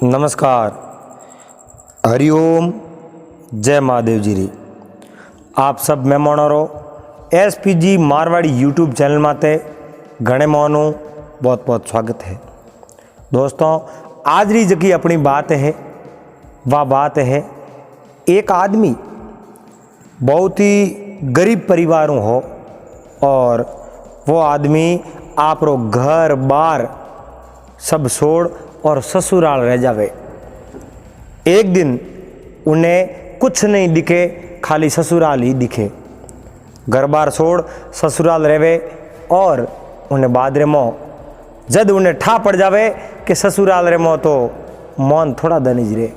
नमस्कार, हरिओम, जय महादेव जी री। आप सब मेहमानों SPG मारवाड़ी यूट्यूब चैनल माते घणे मोनू बहुत बहुत स्वागत है। दोस्तों, आज री जकी अपनी बात है वह बात है एक आदमी बहुत ही गरीब परिवार हो और वो आदमी आपरो घर बार सब छोड़ और ससुराल रह जावे। एक दिन उन्हें कुछ नहीं दिखे, खाली ससुराल ही दिखे। घर बार छोड़ ससुराल रहे और उन्हें बाद रे मों जद उन्हें ठा पड़ जावे कि ससुराल रे मों तो मौन थोड़ा दनिज रे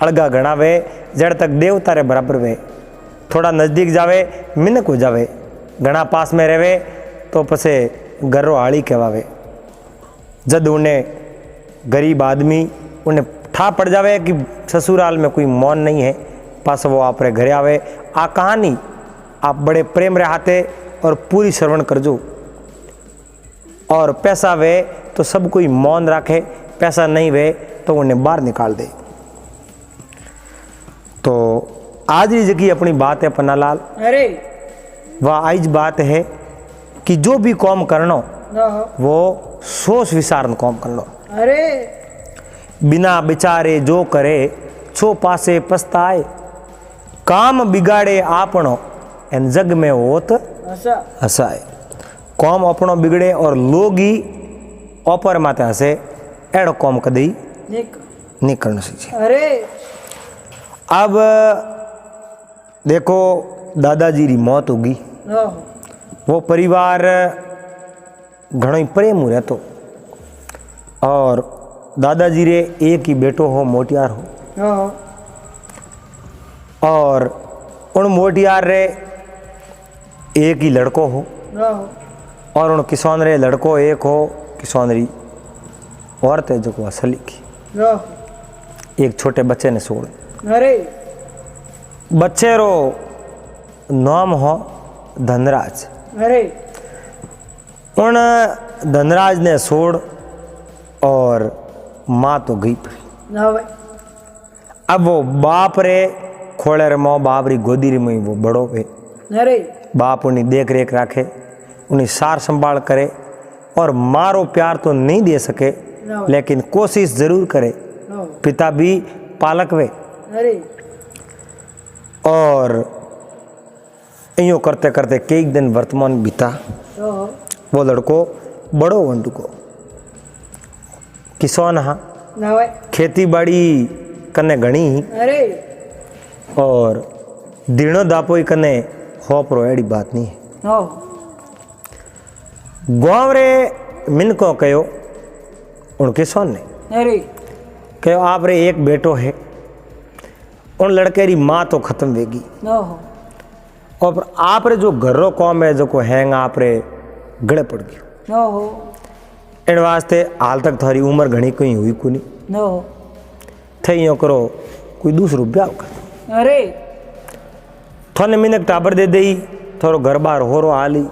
अड़गा गणावे जड़ तक देवता रे बराबर वे। थोड़ा नज़दीक जावे मिनक हो जावे, घना पास में रहे तो पसे गर्रो हाड़ी कहवावे। जद उन्हें गरीब आदमी उन्हें ठा पड़ जावे कि ससुराल में कोई मौन नहीं है, पास वो आप रे घरे आवे। आ कहानी आप बड़े प्रेम रहाते और पूरी श्रवण करजो। और पैसा वे तो सब कोई मौन रखे, पैसा नहीं वे तो उन्हें बाहर निकाल दे। तो आज ही जकी अपनी बात है पन्नालाल, अरे वह आज बात है कि जो भी काम करना वो सोच विचार काम करना। अरे बिना विचारे जो करे छो पासे पछताए, काम बिगाड़े आपनो एन जग में होत हसाए। काम अपनो बिगड़े और लोग ही ऊपर माते हसे, एड़ो काम कदी नहीं करना चाहिए। अरे अब देखो, दादाजी री मौत होगी, वो परिवार घणो ही प्रेम हो रहतो और दादाजी रे एक ही बेटो हो, मोटियार हो। और उन मोटियार रे एक ही लड़को हो और उन किसान रे लड़को एक हो, किसान री औरत है जो को असली की एक छोटे बच्चे ने छोड़। अरे बच्चे रो नाम हो धनराज। अरे उन धनराज ने छोड़ और माँ तो गई पड़ी। अब वो बाप रे खोले रे मों, बाप री गोदी रे में वो बड़ो पे। अरे बाप उन्हें देख रेख रखे, उन्हें सार संभाल करे और मारो प्यार तो नहीं दे सके लेकिन कोशिश जरूर करे। पिता भी पालक वे। अरे और यूँ करते करते कई दिन वर्तमान बीता। वो लड़को बड़ो वंटू को किसान हाँ, खेती बाड़ी कने घणी ही। अरे और दिनो दापोई कने होपरो एड़ी बात नहीं है। गाँव रे मिनको कहो उन किसान ने, अरे कहो आप रे एक बेटो है, उन लड़के री माँ तो खत्म वेगी और आप रे जो घरों काम है जो को हैंग आप रे गड़े पड़ गयो। इन वास्ते हाल तक थारी उम्र घनी कोई हुई को नहीं थे, यो करो कोई दूसरो ब्याह कर। अरे थाने मिनक टाबर दे दई, थोरो घर बार हो रो हाली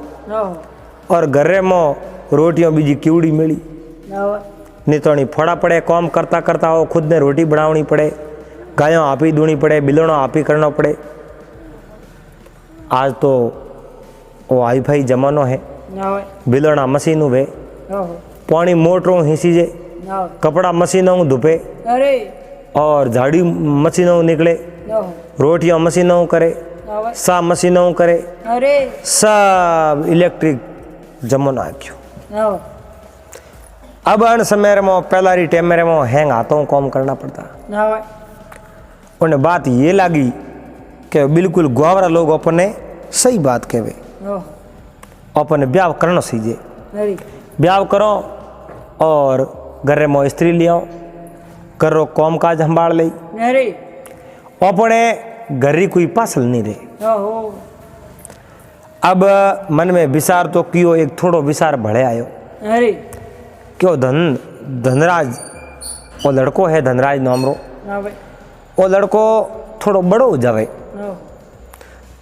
और घरे में रोटियों बीजी कीवड़ी मिली नहीं तो नहीं फड़ा पड़े। काम करता करता हो खुद ने रोटी बनावनी पड़े, गायों आप ही दूनी पड़े, बिलड़ों आप ही करना पड़े। आज तो वो हाई फाई जमानो है, बिलड़ा मशीनों वे, पानी मोटरों हिंसीजे, कपड़ा मशीनों धुपे और झाड़ी मशीनों निकले, रोटियां मशीनों करे, सा मशीनों करे, सब इलेक्ट्रिक जमानो आ गयो। अब अन समय में पहला री टाइम में हैंग हाथों काम करना पड़ता। उन्हें बात ये लगी कि बिल्कुल ग्वावरा लोग अपने सही बात कहवे, अपने ब्याह करना सीजे। ब्याह करो और घर में स्त्री लियाओ, करो काम काज संभाल ले, अपने घर कोई पासल नहीं रहे। अब मन में विचार तो कियो, एक थोड़ो विचार भले आयो। क्यों धनराज वो लड़को है, धनराज नाम रो, वो लड़को थोड़ो बड़ो हो जावे,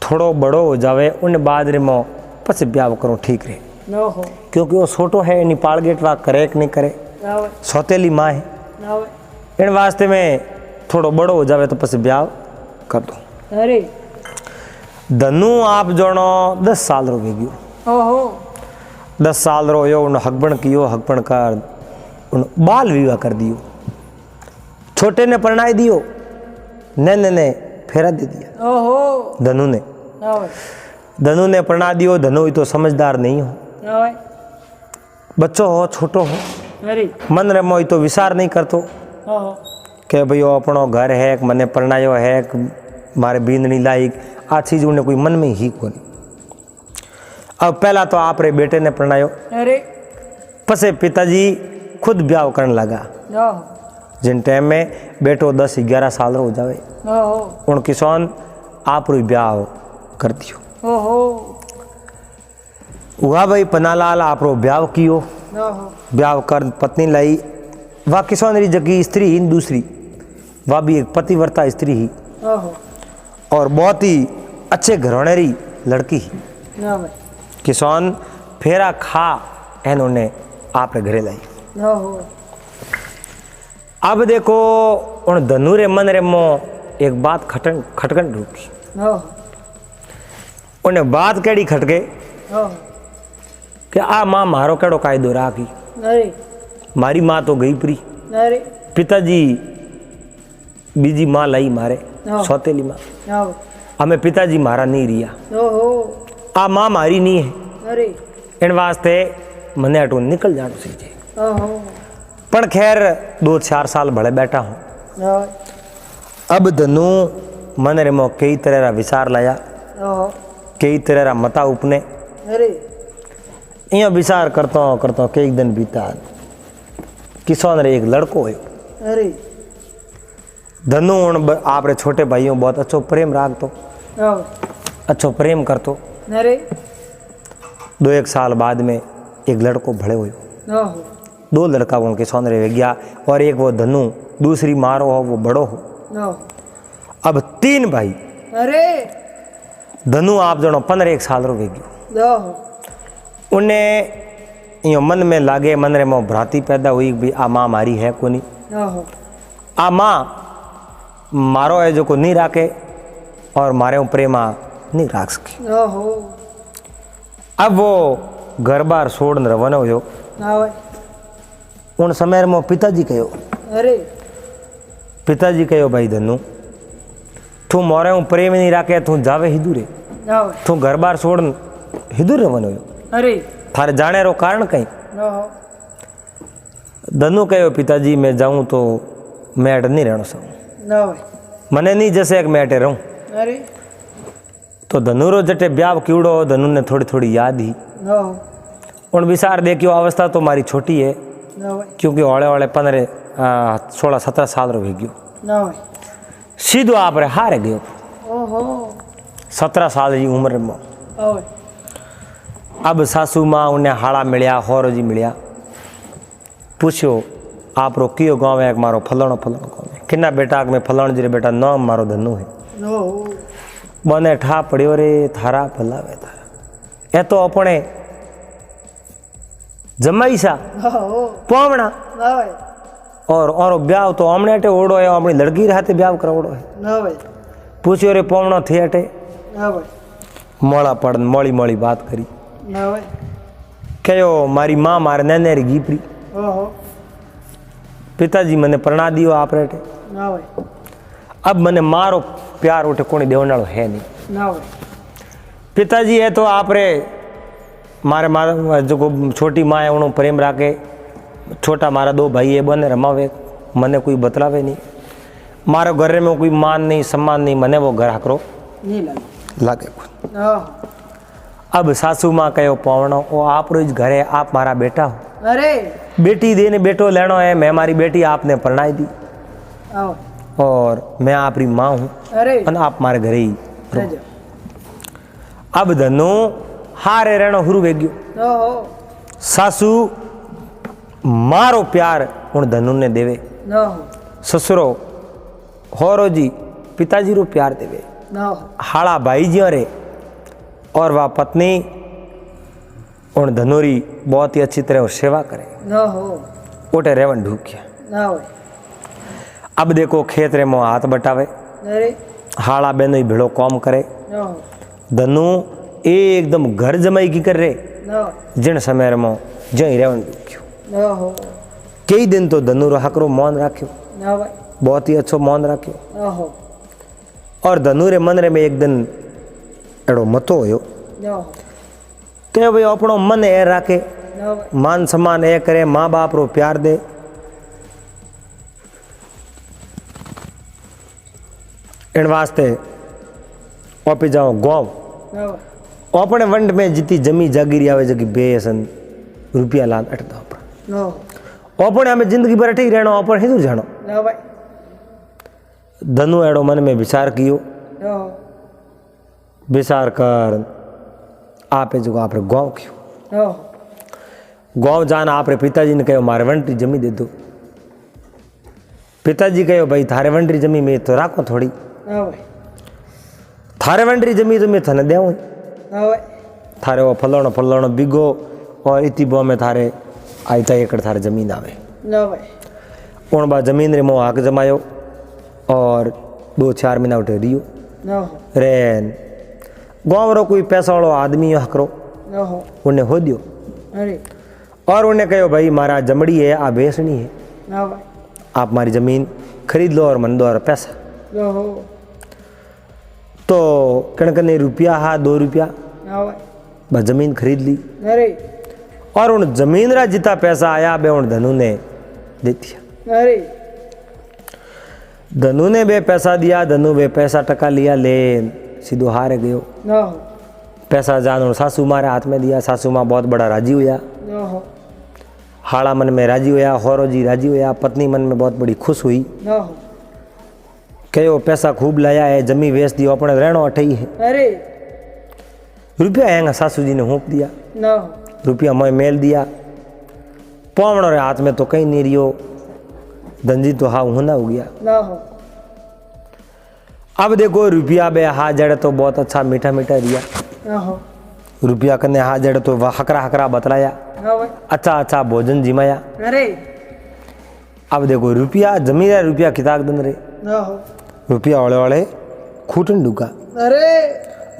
थोड़ो बड़ो हो जावे उन बाद रे मो पछ ब्याह करो ठीक रहे। क्योंकि वो छोटो है, नी पाल गेट वा करे कि नहीं करे, सौतेली माँ है, इन वास्ते में थोड़ो बड़ो हो जावे तो पछी ब्याह कर दो। अरे धनु आप जोनो 10 साल रो वे गयो। ओहो 10 साल रो यो उन हकबण कियो, हकबण कर उन बाल विवाह कर दियो। छोटे ने परणाई दियो, ने फेरा दे दिया। ओहो धनु ने ओए परणा दियो। धनु ही तो समझदार नहीं हो, ओए बच्चो हो, छोटो हो, अरे मन रे मोई तो विचार नहीं करतो ओहो के भाई अपनो घर है, मने परणायो है, मारे बींदनी लायक आ चीज उन्हें कोई मन में ही कोनी। अब पहला तो आप रे बेटे ने परणायो, अरे पसे पिताजी खुद ब्याह करने लगा। ओहो जिन टाइम में बेटो 10-11 साल रो हो जावे ओहो उन किसान आप रो ब्याह कर दियो। ओहो हुआ भाई पन्नालाल आप रो ब्याह कियो। ओहो ब्याह कर पत्नी लाई, वह किसान री जगी स्त्री ही दूसरी, वह भी एक पतिव्रता स्त्री ही ओहो और बहुत ही अच्छे घराने री लड़की ही। ओए किसान फेरा खा इन्होंने आप रे घरे लाई। ओहो अब देखो उन धनु रे मन रे मो एक बात खटकन रुकी। ओहो उन्हें बात केड़ी खटके ओहो कि आ माँ मारो केड़ो कायदो राखी, अरे मारी माँ तो गई प्री, अरे पिताजी बीजी माँ लाई मारे, हाँ। सौतेली माँ, ओहो हमें पिताजी मारा नहीं रिया, ओहो आ माँ मारी नहीं है। अरे इन वास्ते मने अटू निकल जानो सीजे। ओहो पण खैर 2-4 साल भले बैठा हूँ। ओए अब धनु मन रे मो कई तरह रा विचार लाया, ओहो कई तरह रा मता उपने अरे इं विचार करता कई दिन बीता। किसान रे एक लड़को हो। अरे धनु उन आप रे छोटे भाइयों बहुत अच्छो प्रेम राखतो, ओहो अच्छो प्रेम करतो। अरे 2-1 साल बाद में एक लड़को भले हुयो। ओहो 2 लड़का उन किसान रे गया और एक वो धनु दूसरी मारो हो, वो बड़ो हो। ओहो अब 3 भाई। अरे धनु आप जनो 15-1 साल रो वे गयो। ओहो उन्हें यो मन में लागे, मन रे में भ्रांति पैदा हुई भी आ माँ मारी है कोनी, ओहो आ माँ मारो है जो को नहीं राखे और मारे प्रेमा नहीं राख सके। ओहो अब वो घर बार छोड़ रवाना हो। ओए उन समय में पिताजी कहो, अरे पिताजी कहो भाई धनु तू मोरे प्रेम नहीं राखे, तू जावे हिदूरे, ओए तू घर बार छोड़ हिदूर रवाना हो, अरे थारे जाने रो कारण कहीं। ओहो धनु कहो पिताजी मैं जाऊं तो मैं अट नहीं रहना सकूं, ओए मने नहीं जैसे एक मैं अटे रहूं। अरे तो धनु रो जटे ब्याह कीड़ो धनु ने थोड़ी थोड़ी याद ही ओहो उन विचार देखियो अवस्था तो मारी छोटी है, ओए क्योंकि हौले 15-16-17 साल रो हो गयो। ओए सीधो आप रे हारे गयो ओहो 17 साल की उम्र में। ओए अब सासू माँ उन्हें हाड़ा मिलिया, होरो जी मिलिया, पूछो आप रो कियो गाँव है, मारो फलाणो गाँव है, किन्ना बेटा में फलाण जी रे बेटा नाम मारो धनु है। ओहो बने ठा पड़ियो रे थारा भलावे थारा, ए तो अपने जमाई सा ओहो पावना ओए और ब्याह तो हमने अटे ओढ़ो है, अपनी लड़की रहते ब्याह करोड़ो है। ओए पूछियो रे पावनो थे अटे, ओए मोड़ा पड़ मोड़ी मोड़ी बात करी, ओए कहो मारी माँ मारे नैने री गीपरी, ओहो पिताजी मने प्रणा दियो आप रे अटे। ओए अब मने मारो प्यार उठे कोनी देवनालो है नहीं। ओए पिताजी है तो आप रे मारे जो छोटी माँ है उन्होंने प्रेम राखे, छोटा मारा 2 भाई है बने रमावे, मने कोई बतलावे नहीं, मारो घर में कोई मान नहीं सम्मान नहीं, मने वो घर हाकरो नहीं लागे। ओहो अब सासू माँ कहो पावनो ओ आप रोज घर है, आप मारा बेटा हो, अरे बेटी देने बेटो लेनो है, मैं हमारी बेटी आपने परणाई दी ओए और मैं आपकी माँ हूँ अरे और आप मारे घरे ही रहो। रह अब धनु हारे रहनो हुरु वे गयो। ओहो सासू मारो प्यार उन धनु ने देवे, ओहो ससुरो होरो जी पिताजी रो प्यार देवे, ओहो हाड़ा भाई जी रे, और वह पत्नी उन धनुरी बहुत ही अच्छी तरह सेवा करे। ओहो ओटे रेवन ढूकिया। ओए अब देखो खेत रे मो हाथ बटावे, अरे हाड़ा बेनो भेड़ो कॉम करे। नो धनु एकदम घर जमाई की कर रे नो जिन समय मो जई रेवन दुख्यो। नो हो कई दिन तो धनु रो हकरो मौन राख्यो, नो भाई बहुत ही अच्छो मौन राख्यो। नो हो और धनु रे मन रे में एक दिन एड़ो मतो होयो नो के भाई अपनो मन ए राखे, नो भाई मान सम्मान ए करे, माँ बाप रो प्यार दे। इन वास्ते ओपी जाओ गाँव नो भाई अपने वंड में जितनी जमी जागीरी आवे जगी बेसन रुपया लान अटता अपना नो अपने हमें जिंदगी भर अठी रहना अपन ही दूर जानो। नो भाई धनु एड़ो मन में विचार कियो, नो विचार कर आपे जो आप गाँव कियो। नो गाँव जाना आप पिताजी ने कहो मारे वंटरी जमी दे दो। पिताजी कहो भाई थारे वंटरी जमी में तो राखो थोड़ी, नो भाई थारे वंटरी जमी तो मैं थने देव, नो भाई थारे वो फलाणो फलाणो बिगो और इतनी बो में थारे आयता एकड़ थारे जमीन आवे। नो भाई उन बा जमीन रे मो हक जमायो और 2-4 महीना उठे रियो नो रेन गाँव रो कोई पैसा वालो आदमी हकरो नो उन्हें हो दियो अरे और उन्हें कहो भाई मारा जमड़ी है आ बेचनी है, नो भाई आप मारी जमीन खरीद लो और मन दो और पैसा। नो हो तो कणकने रुपया हा 2 रुपया नो भाई बस जमीन खरीद ली अरे और उन जमीन रा जितना पैसा आया बे उन धनु ने दे दिया। अरे धनु ने बे पैसा दिया, धनु बे पैसा टका लिया ले सीधो हारे गयो। नो पैसा जान उन सासू मारे हाथ में दिया, सासू माँ बहुत बड़ा राजी हुआ, नो हो हाड़ा मन में राजी हुआ, होरो जी राजी हुआ, पत्नी मन में बहुत बड़ी खुश हुई। नो हो कहो पैसा खूब लाया है, जमी बेच दियो, अपने रहनो अठई है। अरे रुपया आएगा सासू जी ने होंप दिया, नो रुपया मैं मेल दिया, पावड़ो रे हाथ में तो कहीं नहीं रियो, धनजी तो हाँ होना हो गया। नो हो अब देखो रुपया बे हा जड़े तो बहुत अच्छा मीठा मीठा रिया, नो हो रुपया कने हा जड़े तो वह हकरा हकरा बतलाया, नो भाई अच्छा अच्छा भोजन जिमाया। अरे अब देखो रुपया जमीन रुपया किताक दिन रे, नो हो रुपया ओले ओले खूटन डुका, अरे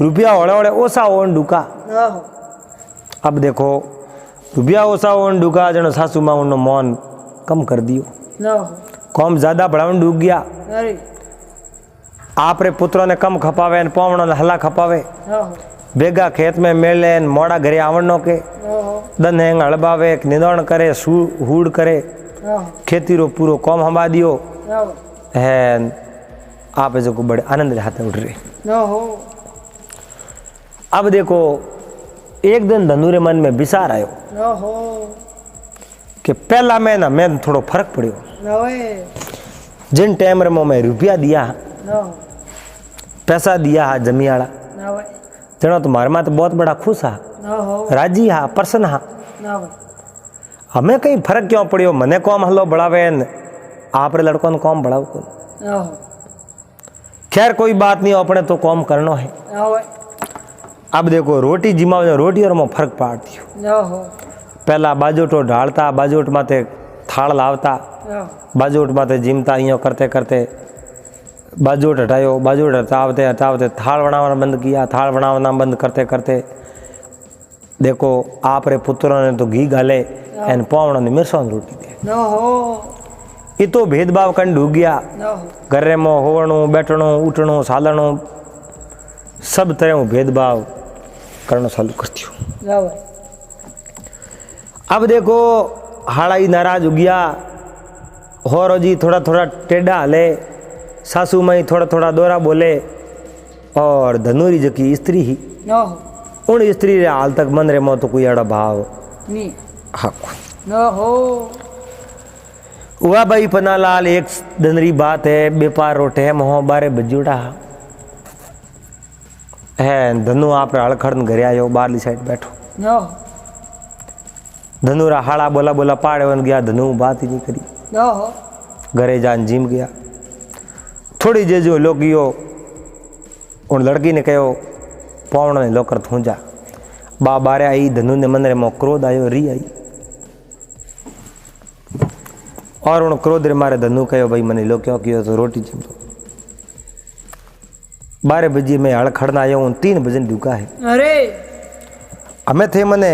रुपया ओले ओले ओसा ओन डुका। नो हो अब देखो रुपया ओसा ओन डुका जनो सासू माँ उन्नो मौन कम कर दियो, नो हो कम ज्यादा बढ़ावन डूब गया। अरे आप रे पुत्रों ने कम खपावे पावणों ने हला खपावे, नो हो बेगा खेत में मेले मोड़ा घरे आवणो के नो हो दन हेंग हड़बावे निंदण करे हूड़ करे, नो हो खेती रो पूरो कम हंबा दियो नो है। आप जो को बड़े आनंद रे हाथे उठ रहे। नो हो अब देखो एक दिन धनु रे मन में विचार आयो नो हो कि पहला मैं थोड़ो फर्क पड़ियो, नो है जिन टाइम रे मैं रुपया दिया, नो पैसा दिया हा जमी आला नो भाई जनो तो मारे मां तो बहुत बड़ा खुश हा, नो हो राजी हा, प्रसन्न हा। नो भाई हमें कहीं फर्क क्यों पड़ियो, मने कौम हलो बढ़ावे आप रे लड़कों ने कौम बढ़ाओ को। नो हो खैर कोई बात नहीं, अपने तो कौम करनो है। नो भाई अब देखो रोटी जिमाओ, रोटी और में फर्क पाड़ दियो। नो हो पहला बाजोटो ढालता, बाजोट माते थाल लावता, नो बाजोट माते जिमता, यूँ करते करते बाजोट हटायो, बाजोट हटावते हटावते थाल बनाना बंद किया, थाल बनाना बंद करते करते देखो आप रे पुत्रों ने तो घी गाले एन पावणों ने मिर्चों रोटी दे। नो हो ये तो भेदभाव कन ढूक गया, नो हो घरे में होवणु बैठणु उठणु सालणु सब तरह भेदभाव करना चालू कर दियो। नो भाई अब देखो हाड़ाई नाराज हो गया, होरो जी थोड़ा थोड़ा टेढ़ा हले, सासू माई थोड़ा थोड़ा दोरा बोले और धनुरी जो की स्त्री ही नो हो उन स्त्री रे हाल तक मन रे मो तो कोई अड़ा भाव नी हाँ नो हो हुआ भाई पन्नालाल। एक दनरी बात है, बेपार रोटे है मोह बारे बजुड़ा है। धनु आप हड़खड़ घरे आयो, बारली साइड बैठो, नो धनु रा हाड़ा बोला बोला पाड़े वन गया, धनु बात ही नहीं करी, नो हो घरे जान जिम गया। थोड़ी जे जो लोगियो उन लड़की ने कहो पौण ने लोकर थूंजा, बारे आई, धनु ने मन रे मो क्रोध आयो, री आई। और उन क्रोध रे मारे धनु कहो भाई मने लो क्यों कियो तो रोटी जम 12 बजे मैं हड़ खड़ना आयो हूँ 3 बजे ढुका है अरे हमें थे मने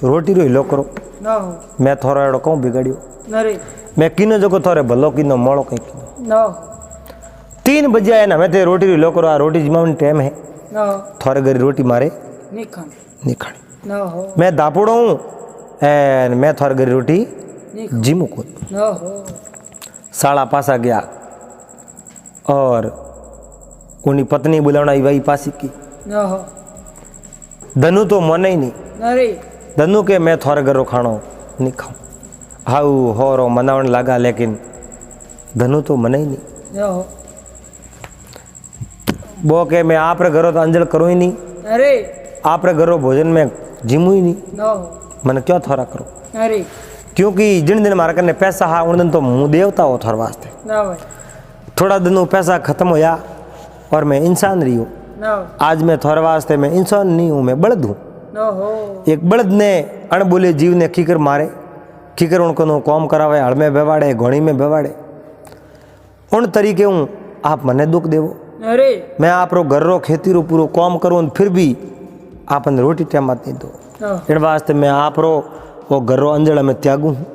रोटी रो हिलो करो न हो मैं थोड़ा एड़ो कहूँ बिगाड़ियो अरे मैं किनो जो थोड़े भलो किनो मोड़ो कहीं किनो न हो 3 बजे आए ना हमें थे रोटी हिलो करो आ रोटी जमाने टाइम है न हो थोड़े घरी रोटी मारे निखन नहीं खानी न हो मैं दापुड़ो हूँ एन मैं थोड़े घरी रोटी निखन जिमू को न हो साला पासा गया और उन्हीं पत्नी बुलाना वही पासी की न हो धनु तो मन ही नहीं अरे धनु के मैं थोड़े घरों खानो नहीं खाऊं हाउ होरो मनावन लगा लेकिन धनु तो मन ही नहीं न हो वो के मैं आप रे घरों तो अंजल करूँ ही नहीं अरे आप रे घरों भोजन में जिमू ही नहीं न हो मन क्यों थोड़ा करो अरे क्योंकि जिन दिन मारे करने पैसा हा उन दिन तो मुँह देवता हो थोड़े वास्ते न हो थोड़ा दिन पैसा खत्म होया और मैं इंसान रही हूँ न हो आज मैं थोड़े वास्ते मैं इंसान नहीं हूँ मैं बलद हूँ न हो एक बलद ने अणबोले जीव ने खीकर मारे खीकर उनको नो कौम करावे हड़ में बेवाड़े घोड़ी में बेवाड़े उन तरीके हूँ आप मने दुख देवो अरे मैं आप रो घर रो खेती रो पूरो कौम करूँ फिर भी आपन रोटी टाइम नहीं दो न हो इन वास्ते मैं आप रो वो घर रो अंजड़ में त्यागू हूँ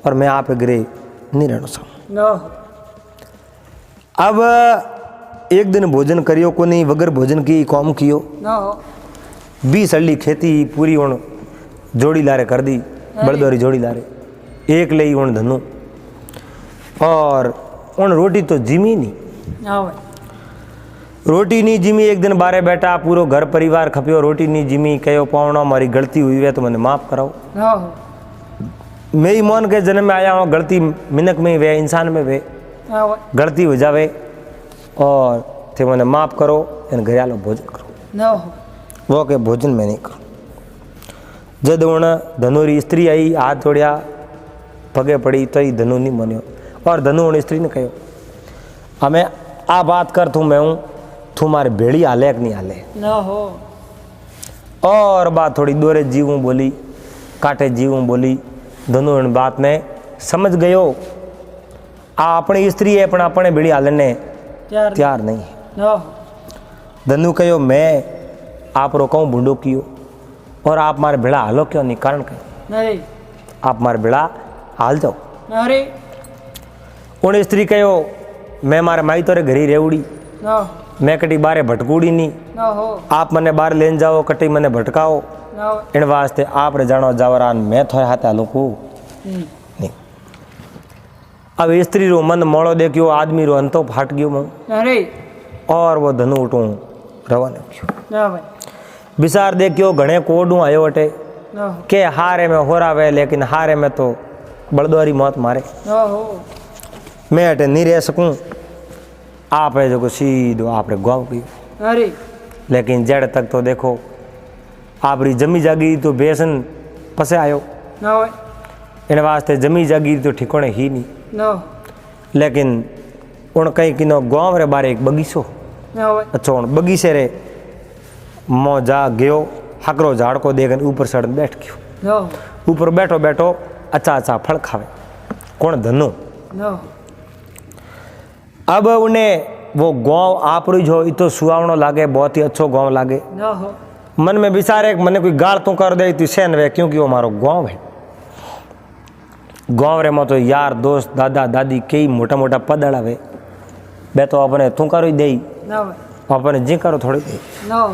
और मैं आप गृह नहीं रहना चाहूँ न हो अब एक दिन भोजन करियो को नहीं वगर भोजन की कौम कियो न हो 20 अल्ली खेती पूरी उन जोड़ी लारे कर दी बड़दौरी जोड़ी लारे एक ले उन धनु और उन रोटी तो जिमी नहीं न हो रोटी नहीं जिमी एक दिन बारे बैठा पूरो घर परिवार खपियो रोटी नहीं जिमी कहो पावना मारी गलती हुई है तो मैंने माफ़ कराओ न हो मेरी मौन के जन्म में आया हूँ गलती मिनक में वे इंसान में वे न हो गलती हो जावे और थे मैंने माफ़ करो इन घरियालो भोजन करो न हो वो के भोजन में नहीं करो जद उन धनुरी स्त्री आई हाथ जोड़िया पगे पड़ी तो ही धनु नहीं मनियो और धनु उन स्त्री ने कहो हमें आ बात कर तू मैं हूँ तू मारे भेड़ी हाले कि नहीं हाले न हो और बात थोड़ी दोरे जीवूँ बोली काटे जीवूँ बोली धनु उन बात में समझ गयो आ अपनी स्त्री है पण अपने भेड़ी हाले ने तैयार नहीं है न हो धनु कहो मैं आप रो कहूँ भूडो कियो और आप मारे भेड़ा हालो क्यों नहीं कारण कहो अरे आप मारे भेड़ा हाल जाओ अरे उन स्त्री कहो मैं मारे माई तोरे घरी रेवड़ी न हो मैं कटी बारे भटकूड़ी नहीं न हो आप मने बाहर लेन जाओ कटी मने भटकाओ न हो इन वास्ते आप रे जानो जावरान मैं थोड़े हाथ हालो को नहीं अब स्त्री रो मन मोड़ो देखियो आदमी रो अंतो फाट गयो मैं अरे और वो धनु उठूँ रवाना कियो न भाई विसार देखियो घणे कोडू आयो अटे न हो के हारे में होरावे लेकिन हारे में तो बड़दौरी मौत मारे न हो मैं अटे नहीं रह सकूं आप है जो सीधो आप रे गाँव की अरे लेकिन जड़ तक तो देखो आप री जमी जागीरी तो बेसन पसे आयो न हो इन वास्ते जमी जागीरी तो ठिकाने ही नहीं न हो लेकिन उन कहीं किनो गाँव रे बारे एक बगीचो न हो अच्छा उन बगीचे रे मो जा गयो हकरो झाड़ को देख ऊपर सड़ बैठ गयो न हो ऊपर बैठो बैठो अच्छा अच्छा फल खावे कौन धनु न हो अब उन्हें वो गाँव आप रही जो तो सुहावनो लागे बहुत ही अच्छो गाँव लागे न हो मन में विचारे मने कोई गाल तू कर दे तू सहन वे क्योंकि वो हमारो गाँव है गाँव रे में तो यार दोस्त दादा दादी कई मोटा मोटा पद अड़ावे बे तो अपने तू करो ही दे न हो अपने जी करो थोड़ी दे न हो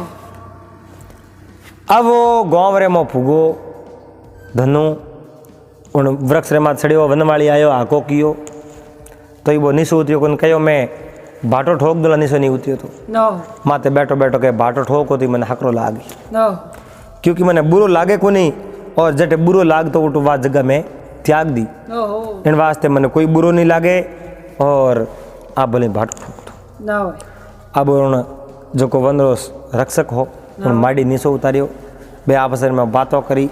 अब वो गाँव रे में फूगो धनु उन वृक्ष रे में चढ़ियो वनमाली आयो हाको कियो तो वो निशो उतियो कोन कहो मैं भाटो ठोक दो निशो नहीं उतियो तो न हो माते बैठो बैठो के भाटो ठोको तो मैंने हकरो लागी न हो क्योंकि मैंने बुरो लागे को नहीं और जटे बुरो लाग तो उठो वा जगह में त्याग दी न हो इन वास्ते मैंने कोई बुरो नहीं लागे और आप बोले भाटो ठोक दो न हो अब उन जो को वन रो रक्षक हो उन माड़ी निशो उतारियो बे आपस में बातों करी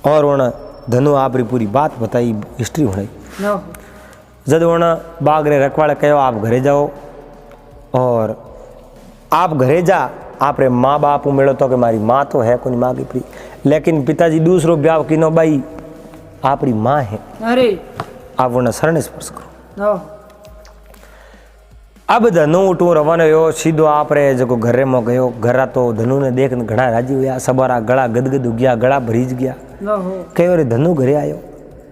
और उन धनु आप री पूरी बात बताई हिस्ट्री होनी न हो जब उन बाग रे रखवाड़े कहो आप घरे जाओ और आप घरे जा आप रे माँ बाप मिलो तो कि मारी माँ तो है कोई माँ की प्री लेकिन पिताजी दूसरो ब्याह किनो बाई आप री माँ है अरे आप उन शरण स्पर्श करो। नो अब धनु उठूं रवानो हुयो सीधो आपरे जो घरे में गयो। घरा तो धनु ने देख घणा राजी हुआ। सबारा गला गदगद उग्या, गला भरीज गया। नो हो कहो रे धनु घरे आयो।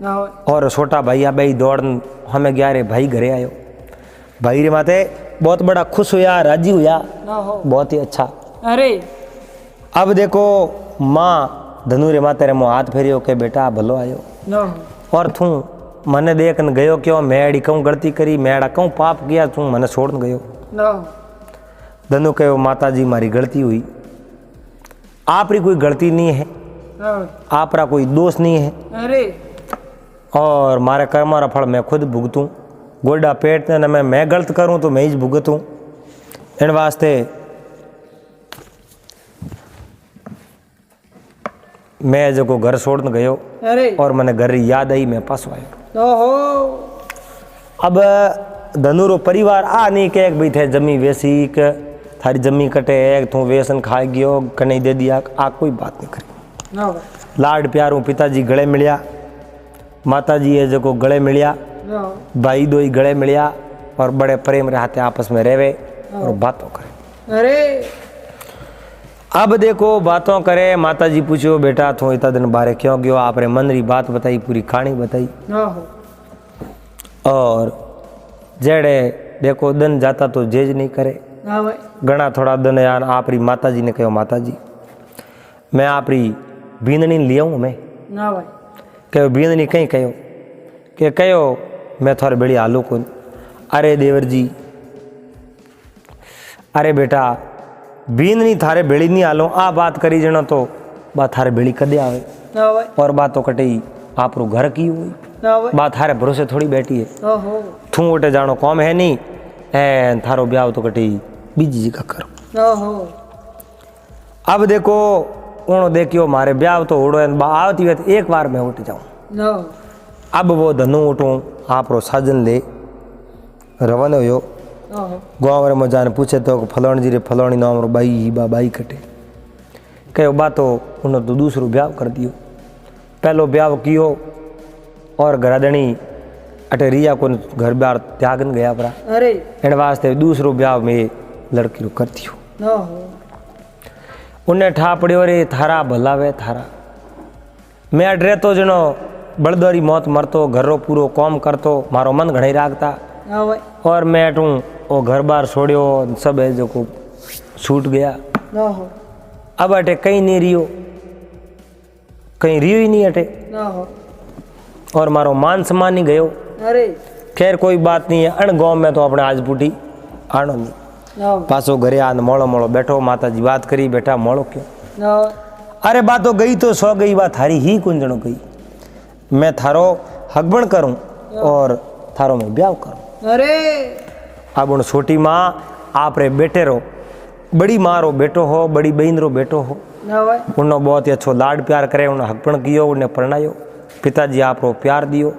नो और छोटा भाई आ भाई दौड़ हमें गया रे भाई घरे आयो। भाई रे माते बहुत बड़ा खुश हुआ, राजी हुआ, नो हो बहुत ही अच्छा। अरे अब देखो माँ धनु रे माते रे मो हाथ फेरियो के बेटा भलो आयो। नो और तू मने देख न गयो क्यों? मैं अड़ी कहूँ गलती करी, मैं अड़ा कहूँ पाप किया, तू मने छोड़ न गयो। नो धनु कहो माता जी मारी गलती हुई। आपरी कोई गलती नहीं है, नो आपरा कोई दोष नहीं है। अरे और मारे कर्मारा फल मैं खुद भुगतूँ। गोडा पेट ने मैं गलत करूँ तो मैं ही भुगतूँ। इन वास्ते मैं जो घर छोड़ने गयो अरे और मैंने घर याद आई, मैं पासो आयो। नो हो अब धनुरो परिवार आ नहीं के भाई थे जमी वेसी के थारी जमी कटे एक तू वेसन खा गयो कने दे दिया, आ कोई बात नहीं करी। नो लाड प्यारू पिताजी गले मिलिया, माता जी है जो गले मिलिया, नो भाई दोई गले मिलिया और बड़े प्रेम रहते आपस में रहवे और बातों करे। अरे अब देखो बातों करे। माता जी पूछो बेटा तू इतना दिन बारे क्यों गयो? आपने मन री बात बताई, पूरी कहानी बताई। नो हो और जेड़े देखो दिन जाता तो जेज नहीं करे। नो भाई घना थोड़ा दिन यार आपरी माता जी ने कहो माता जी मैं आपरी बींदनी ले आऊँ। मैं नो भाई कहो बींदनी कहीं कहो कि कहो मैं थोड़े बेड़ी हालू को। अरे देवर जी, अरे बेटा बींदनी थारे बेड़ी नहीं हालो, आ बात करी जनो तो बात थारे बेड़ी कदे आवे। नो भाई और बात तो कटी आप रो घर की हुई, नो भाई बात थारे भरोसे थोड़ी बैठी है। नो हो थू उठे जानो कौम है नहीं ए थारो ब्याह तो कटी बीजी जी का करो। नो हो अब देखो उन्होंने देखियो मारे ब्याह तो उड़ो आवती हुए एक बार मैं उठ जाऊँ। नो अब वो धनु उठूँ आप रो साजन ले रवाना हुयो। नो हो गाँव में जाने पूछे तो फलाणी जी रे फलाणी नाम रो बाई ही बाई कटे कहो बा तो उन्होंने तो दूसरो ब्याह कर दियो। पहलो ब्याह कियो और घरादणी अटे रिया को घर बार त्यागन गया परा। अरे इन वास्ते दूसरो ब्याह में लड़की रो कर दियो। नो हो उन्हें ठा पड़ियो रे थारा भलावे थारा। मैं अट रहतो जनो बड़दोरी मौत मरतो, घर रो पूरो कॉम करतो, मारो मन घणे रागता। नो भाई और मैं अटूँ वो घर बार छोड़ियो सब है जो को छूट गया। नो हो अब अटे कहीं नहीं रियो, कहीं रियो ही नहीं अटे। नो हो और मारो मान सम्मान ही गयो। अरे खैर कोई बात नहीं है। अण गाँव में तो अपने आज पुटी आनो नहीं। नो पासो घरे आन मोड़ो मोड़ो बैठो। माता जी बात करी बेटा मोड़ो क्यों? नो अरे बात तो गई तो सो गई, बात थारी ही कुंजणो गई। मैं थारो हकबण करूं और थारो में ब्याह करूं। अरे अब उन छोटी माँ आप रे बेटे रो बड़ी माँ रो बेटो हो, बड़ी बहन रो बेटो हो। नो भाई उन्होंने बहुत ही अच्छो लाड प्यार करे, उन्हें हकबण कियो, उन्हें परणायो। पिताजी आप रो प्यार दियो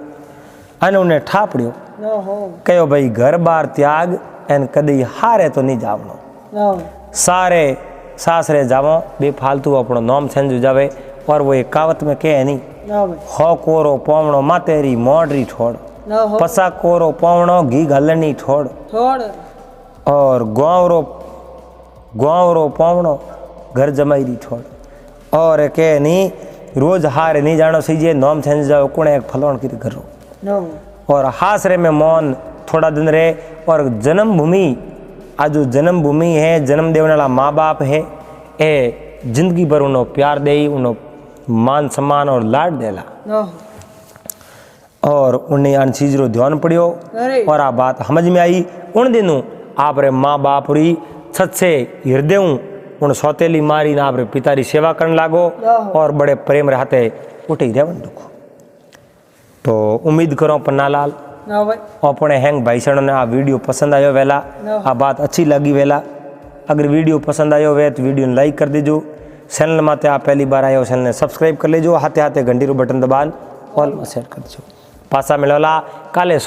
अने उन्हें ठापड़ियो। नो हो कहो भाई घर बार त्याग एन कदी हारे तो नहीं जावनो। नो सारे सासरे जावो बेफालतू अपनो नाम छंजू जावे। और वो एक कहावत में कहे नहीं नो भाई हो कोरो पवणो मातेरी मोडरी छोड़, नो हो पसा कोरो पवणो घी घलनी छोड़। छोड़ और गाँव रो पवणो घर जमाईरी छोड़। और के नहीं रोज हारे नहीं जानो सीजे नाम छंज जाओ कुणे एक फलवण की घर रो। नो और हासरे में मौन थोड़ा दिन रहे। और जन्मभूमि आज जो जन्मभूमि है, जन्म देने वाला माँ बाप है, ए जिंदगी भर उन्हों प्यार दे, उन्हों मान सम्मान और लाड देला। नो और उन्हें अन चीज रो ध्यान पड़ियो। अरे और आ बात समझ में आई। उन दिनों आप रे माँ बाप री सच से हृदय उन सौतेली मारी ना आप रे पिता री सेवा करने लागो और बड़े प्रेम रहते उठे रेवन दुखो। तो उम्मीद करो पन्नालाल नो भाई अपने हैंग भाई सण ने आ वीडियो पसंद आयो वेला, आ बात अच्छी लगी वेला। अगर वीडियो पसंद आयो वे तो वीडियो ने लाइक कर दीजो। चैनल माते आप पहली बार आयो चैनल ने सब्सक्राइब कर लीजो। हाथे हाथे घंटी रो बटन दबान ऑल में सेट कर दीजो। पासा मिलोला काले।